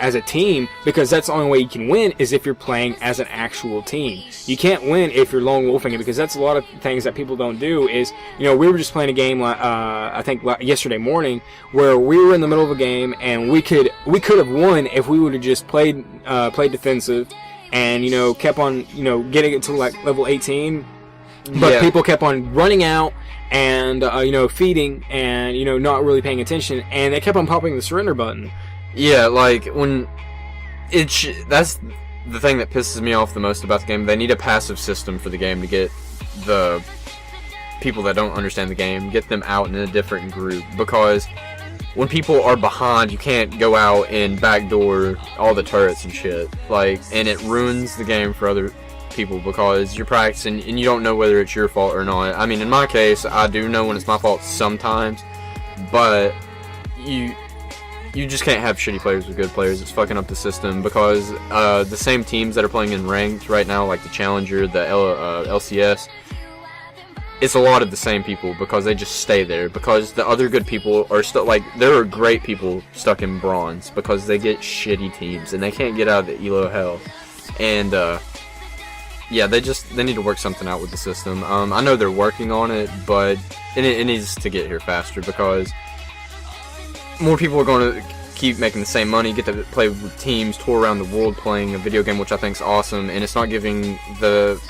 as a team, because that's the only way you can win is if you're playing as an actual team. You can't win if you're lone wolfing it, because that's a lot of things that people don't do is, we were just playing a game, I think yesterday morning, where we were in the middle of a game, and we could have won if we would have just played defensive and, kept on, getting it to like level 18, but people kept on running out and feeding and not really paying attention, and they kept on popping the surrender button. Yeah, like when that's the thing that pisses me off the most about the game. They need a passive system for the game to get the people that don't understand the game, get them out in a different group, because when people are behind, you can't go out and backdoor all the turrets and shit, and it ruins the game for other people because you're practicing and you don't know whether it's your fault or not. I mean, in my case, I do know when it's my fault sometimes, but you just can't have shitty players with good players. It's fucking up the system, because the same teams that are playing in ranked right now, like the Challenger, the LCS, it's a lot of the same people because they just stay there, because the other good people are still, there are great people stuck in bronze because they get shitty teams and they can't get out of the elo hell. And yeah, they need to work something out with the system. I know they're working on it, but it needs to get here faster, because more people are going to keep making the same money, get to play with teams, tour around the world playing a video game, which I think is awesome, and it's not giving the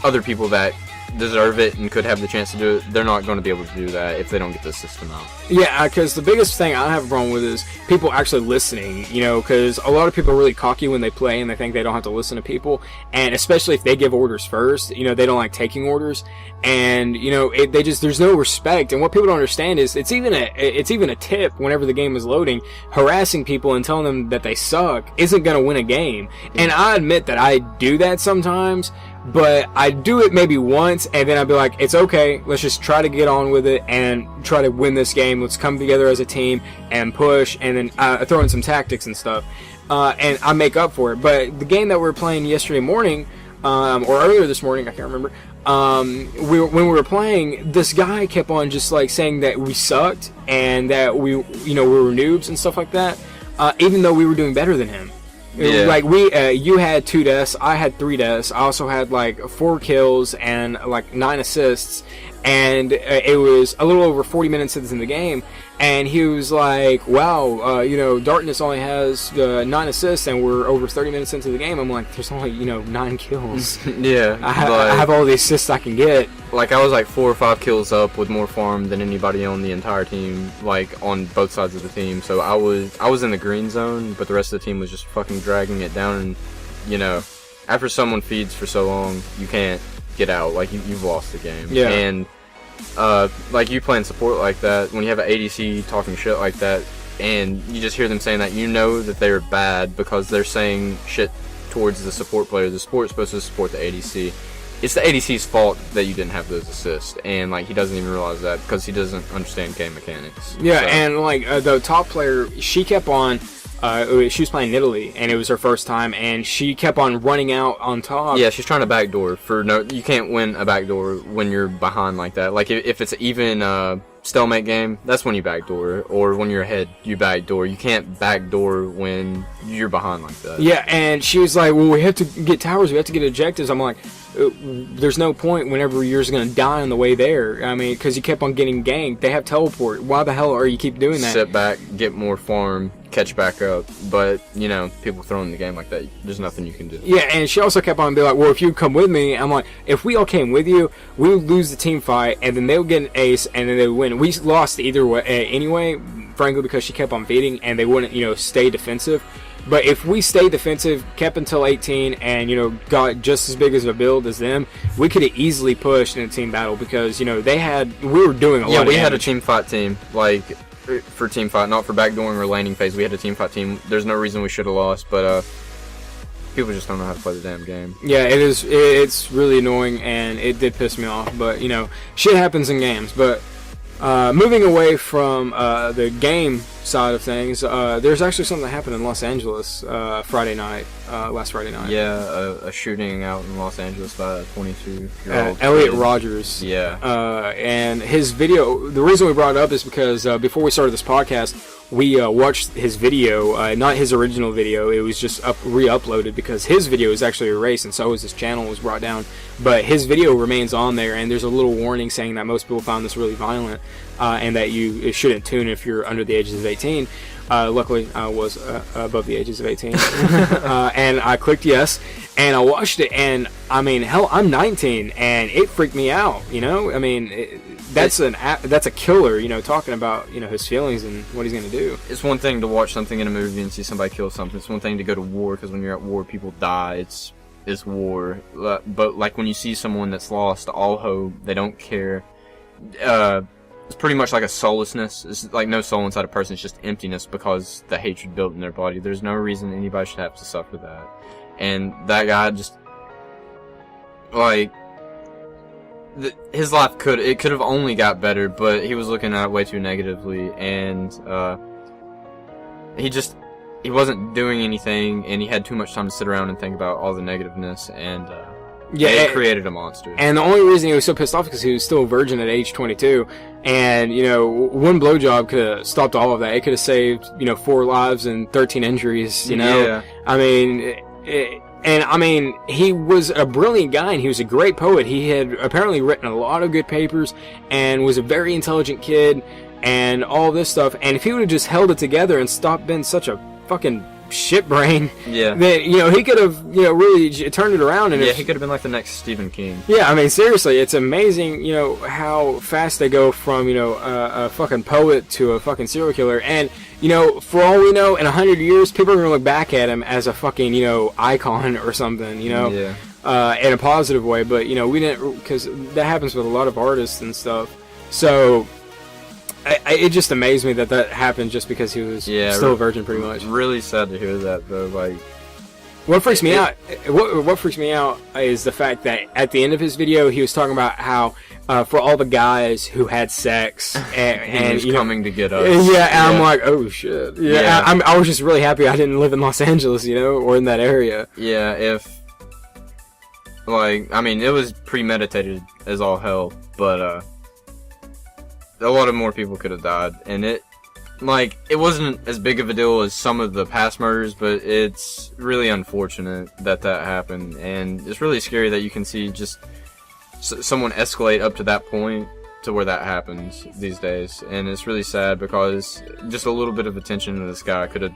other people that deserve it and could have the chance to do it, they're not going to be able to do that if they don't get the system out. Yeah, because the biggest thing I have a problem with is people actually listening, because a lot of people are really cocky when they play and they think they don't have to listen to people, and especially if they give orders first, they don't like taking orders, and there's no respect. And what people don't understand is it's even a tip whenever the game is loading. Harassing people and telling them that they suck isn't going to win a game. And I admit that I do that sometimes, but I do it maybe once, and then I'd be like, it's okay, let's just try to get on with it and try to win this game. Let's come together as a team and push, and then throw in some tactics and stuff, and I make up for it. But the game that we were playing yesterday morning, or earlier this morning, I can't remember, when we were playing, this guy kept on just saying that we sucked and that we were noobs and stuff like that, even though we were doing better than him. Yeah. You had 2 deaths, I had 3 deaths, I also had 4 kills and 9 assists, and it was a little over 40 minutes into the game, and he was like, wow, Darkness only has 9 assists and we're over 30 minutes into the game. I'm like, there's only 9 kills. Yeah, I have all the assists I can get. I was 4 or 5 kills up with more farm than anybody on the entire team, on both sides of the team. So I was in the green zone, but the rest of the team was just fucking dragging it down. And after someone feeds for so long, you can't get out. You've lost the game. Yeah. And you playing support like that, when you have an ADC talking shit like that, and you just hear them saying that, that they're bad because they're saying shit towards the support player. The support's supposed to support the ADC. It's the ADC's fault that you didn't have those assists, and he doesn't even realize that because he doesn't understand game mechanics. Yeah, so. And the top player, she kept on. She was playing in Italy, and it was her first time, and she kept on running out on top. Yeah, she's trying to backdoor. You can't win a backdoor when you're behind like that. If it's even stalemate game, that's when you backdoor, or when you're ahead, you backdoor. You can't backdoor when you're behind like that. Yeah, and she was like, well, we have to get towers, we have to get objectives. I'm like, there's no point whenever you're just going to die on the way there. I mean, because you kept on getting ganked. They have teleport. Why the hell are you keep doing that? Sit back, get more farm, catch back up. But, people throwing the game like that, there's nothing you can do. Yeah, and she also kept on being like, well, if you come with me, I'm like, if we all came with you, we would lose the team fight, and then they would get an ace, and then they would win. We lost either way anyway, frankly, because she kept on feeding, and they wouldn't, stay defensive. But if we stayed defensive, kept until 18, and, got just as big as a build as them, we could have easily pushed in a team battle because, we were doing a lot of damage. Yeah, we had a team fight team, for team fight, not for backdooring or laning phase. We had a team fight team. There's no reason we should have lost, but people just don't know how to play the damn game. Yeah, it is. It's really annoying, and it did piss me off. But shit happens in games. But moving away from the game side of things, there's actually something that happened in Los Angeles last Friday night. Yeah, a shooting out in Los Angeles by a 22-year-old Elliot kid. Rogers. Yeah. And his video, the reason we brought it up is because before we started this podcast, we watched his video, not his original video. It was just re-uploaded because his video is actually erased, and so is his channel was brought down. But his video remains on there, and there's a little warning saying that most people found this really violent, and that you shouldn't tune if you're under the ages of 18. Luckily, I was above the ages of 18, and I clicked yes, and I watched it, and I mean, hell, I'm 19, and it freaked me out. You know, I mean, that's a killer. You know, talking about his feelings and what he's gonna do. It's one thing to watch something in a movie and see somebody kill something. It's one thing to go to war, because when you're at war, people die. It's war. But like when you see someone that's lost all hope, they don't care. It's pretty much like a soullessness. It's like no soul inside a person. It's just emptiness because the hatred built in their body. There's no reason anybody should have to suffer that. And that guy just, like, his life could have only got better, but he was looking at it way too negatively, and he wasn't doing anything, and he had too much time to sit around and think about all the negativeness, and it created a monster. And the only reason he was so pissed off is because he was still a virgin at age 22, and one blowjob could have stopped all of that. It could have saved 4 lives and 13 injuries. Yeah. I mean. And, I mean, he was a brilliant guy, and he was a great poet. He had apparently written a lot of good papers, and was a very intelligent kid, and all this stuff. And if he would have just held it together and stopped being such a fucking shit brain, then, he could have, really turned it around. And he could have been like the next Stephen King. Yeah, I mean, seriously, it's amazing, how fast they go from, a fucking poet to a fucking serial killer. And, for all we know, in 100 years, people are going to look back at him as a fucking, icon or something, Yeah. In a positive way. But, we didn't, because that happens with a lot of artists and stuff. So, it just amazed me that happened just because he was still a virgin, pretty much. Really sad to hear that, though. Like, what freaks me out? What freaks me out is the fact that at the end of his video, he was talking about how for all the guys who had sex and he was coming to get us. Yeah, and I'm like, oh shit. Yeah, I was just really happy I didn't live in Los Angeles, or in that area. Yeah, it was premeditated as all hell, but a lot of more people could have died, and it wasn't as big of a deal as some of the past murders, but it's really unfortunate that happened, and it's really scary that you can see just someone escalate up to that point to where that happens these days, and it's really sad because just a little bit of attention to this guy could have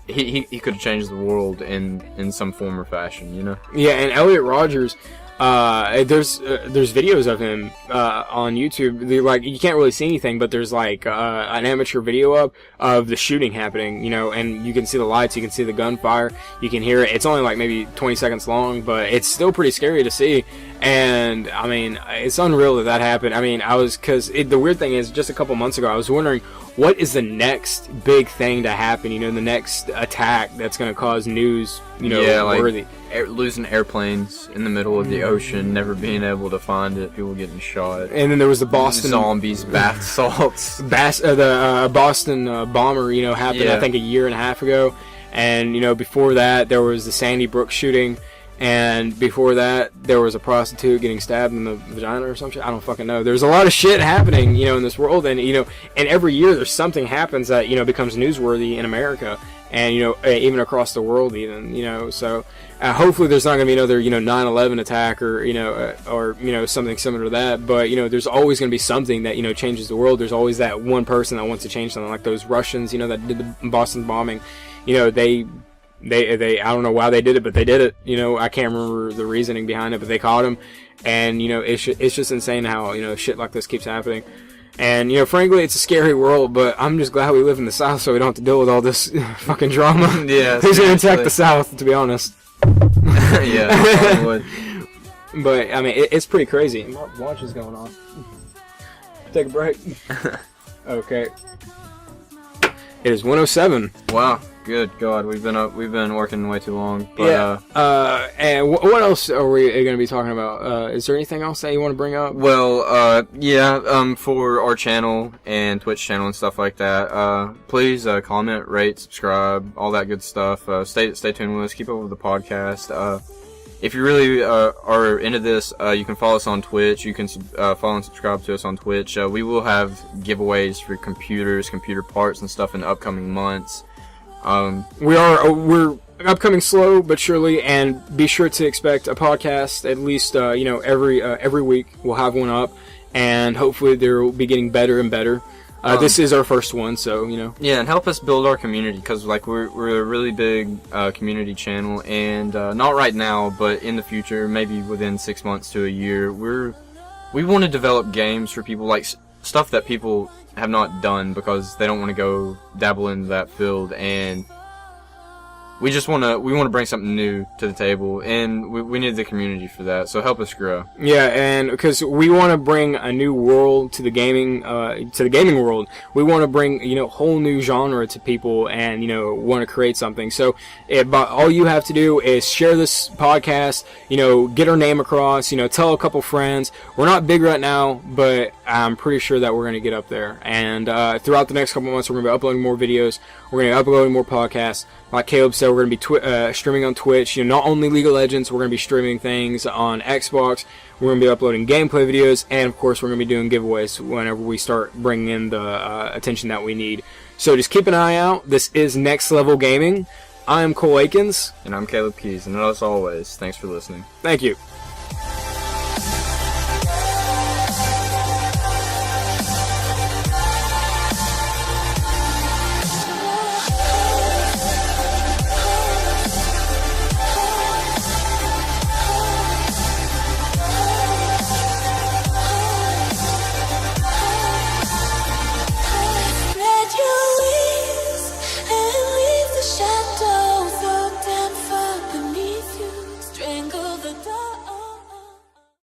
he could have changed the world in some form or fashion, Yeah, and Elliot Rogers, there's videos of him on YouTube. You can't really see anything, but there's an amateur video of the shooting happening, and you can see the lights, you can see the gunfire, you can hear it. It's only maybe 20 seconds long, but it's still pretty scary to see. And I mean, it's unreal that happened. I mean, the weird thing is, just a couple months ago, I was wondering what is the next big thing to happen, the next attack that's going to cause news, worthy. Losing airplanes in the middle of the ocean, never being able to find it, people getting shot. And then there was the Boston zombies, bath salts. The Boston bomber, happened, I think, a year and a half ago. And, before that, there was the Sandy Brook shooting. And before that, there was a prostitute getting stabbed in the vagina or some shit. I don't fucking know. There's a lot of shit happening, in this world. And, and every year there's something happens that, becomes newsworthy in America. And, even across the world even, so hopefully there's not going to be another, 9/11 attack or, or something similar to that. But, there's always going to be something that, changes the world. There's always that one person that wants to change something, like those Russians, that did the Boston bombing. They I don't know why they did it, but they did it. I can't remember the reasoning behind it, but they caught him. And, it's just insane how, shit like this keeps happening. And, frankly, it's a scary world, but I'm just glad we live in the South so we don't have to deal with all this fucking drama. Yeah, who's going to attack the South, to be honest? Yeah, would. But, I mean, it's pretty crazy. My watch is going on. Take a break. Okay. It is 1:07. Wow. Good God, we've been working way too long. But, and what else are we going to be talking about? Is there anything else that you want to bring up? Well, for our channel and Twitch channel and stuff like that, please comment, rate, subscribe, all that good stuff. Stay tuned with us. Keep up with the podcast. If you really are into this, you can follow us on Twitch. You can follow and subscribe to us on Twitch. We will have giveaways for computers, computer parts, and stuff in the upcoming months. We're upcoming slow but surely, and be sure to expect a podcast at least every week. We'll have one up, and hopefully they'll be getting better and better. This is our first one, so Yeah, and help us build our community, because we're a really big community channel, and not right now, but in the future, maybe within 6 months to a year, we want to develop games for people, like stuff that people have not done because they don't want to go dabble into that field, and we want to bring something new to the table, and we need the community for that. So help us grow. Yeah, and because we want to bring a new world to the gaming world, we want to bring whole new genre to people, and want to create something. So, all you have to do is share this podcast. Get our name across. Tell a couple friends. We're not big right now, but I'm pretty sure that we're going to get up there. And throughout the next couple months, we're going to be uploading more videos. We're going to be uploading more podcasts. Like Caleb said, we're going to be streaming on Twitch. Not only League of Legends, we're going to be streaming things on Xbox. We're going to be uploading gameplay videos, and of course, we're going to be doing giveaways whenever we start bringing in the attention that we need. So just keep an eye out. This is Next Level Gaming. I am Cole Akins. And I'm Caleb Keys, and as always, thanks for listening. Thank you.